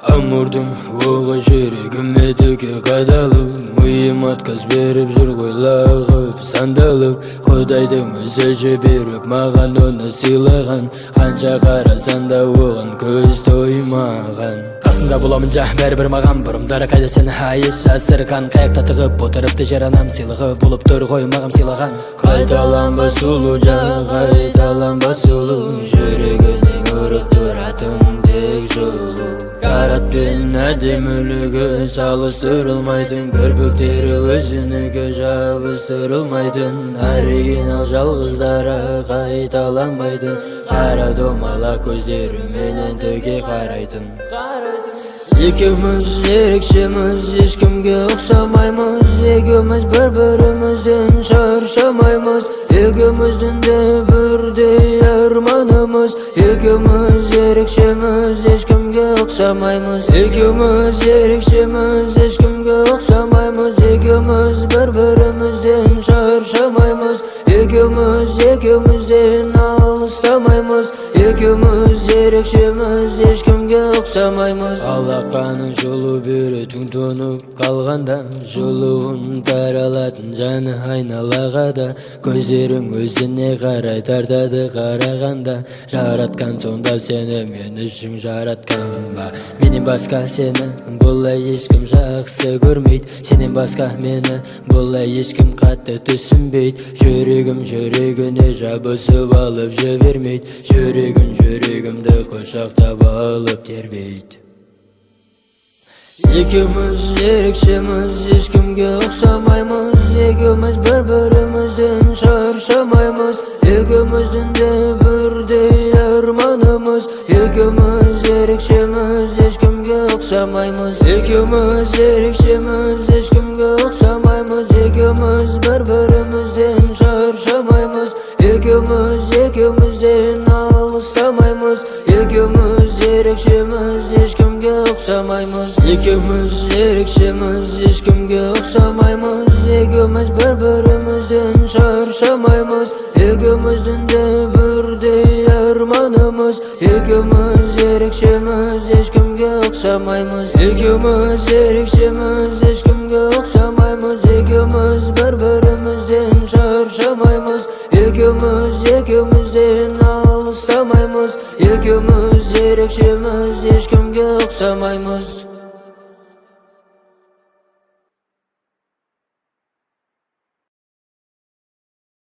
Амурдым оға жүрегіме төке қадалып, миым отказ беріп жүр ғой лағып сандалып. Құдайдың өзі жіберіп маған оны сыйлаған, қанша қарасан да оған көз тоймаған. Қасында боламын жа бәрібір маған, бұрымдары қайда сені айыз жасырған. Қайықта тығып отырыпты жер анам, сыйлығы болып тұр ғой маған сыйлаған. Қайталанба сұлу жаны, қайталанба сұлу, жүрегінен ұрып тұратын тек жылу. Қайратпен әдемілігі салыстырылмайтын, кірпіктері өзінікі жабыстырылмайтын. Оригинал жалғыздары қайталанбайтын, қара домалақ көздеріменен төге қарайтын. Екеуміз ерекшеміз, ешкімге ұқсамаймыз, екеуміз бір-бірімізден шаршамаймыз, екеуміздің де бірдей арманымыз. Екеуміз ерекшеміз, ешкімге ұқсамаймыз, екеуміз ерекшеміз, ешкімге ұқсамаймыз, екеуміз бір-бірімізден шаршамаймыз, екеумізден алыстамаймыз, екеуміз ерекшеміз, ешкімге ұқсамаймыз. Алақаның жылу беретін тұнып қалғанда, жылуын таралатын жаны айналаға да, көздерің өзіне қарай тартады қарағанда. Жаратқан сонда сені мен үшін жаратқан ба? Менен басқа сені бұлай ешкім жақсы көрмейді, сенен басқа мені бұлай ешкім қатты түсінбейді. Жүрегім жүрегіне жабысып алып жібермейді, жүрегім жүрегімді құшақтап алып тербейді. Екеуміз ерекшеміз, ешкімге ұқсамаймыз, екеуміз бір-бірімізден шаршамаймыз, екеуміздің де бірдей арманымыз. Екеуміз ерекшеміз, ешкімге ұқсамаймыз, екеуміз ерекшеміз, ешкімге ұқсамаймыз, екеуміз бір-бірімізден шаршамаймыз, екеумізден алыстамаймыз, екеуміз ерекшеміз, ешкімге ұқсамаймыз, екеуміз ерекшеміз, ешкімге ұқсамаймыз, екеуміз бір-бірімізден шаршамаймыз, екеуміздің де бірдей арманымыз. Екеуміз ерекшеміз, ешкімге ұқсамаймыз, екеуміз ерекшеміз, ешкімге ұқсамаймыз, екеуміз бір-бірімізден шаршамаймыз, екеумізден алыстамаймыз, екеуміз ерекшеміз, ешкімге ұқсамаймыз.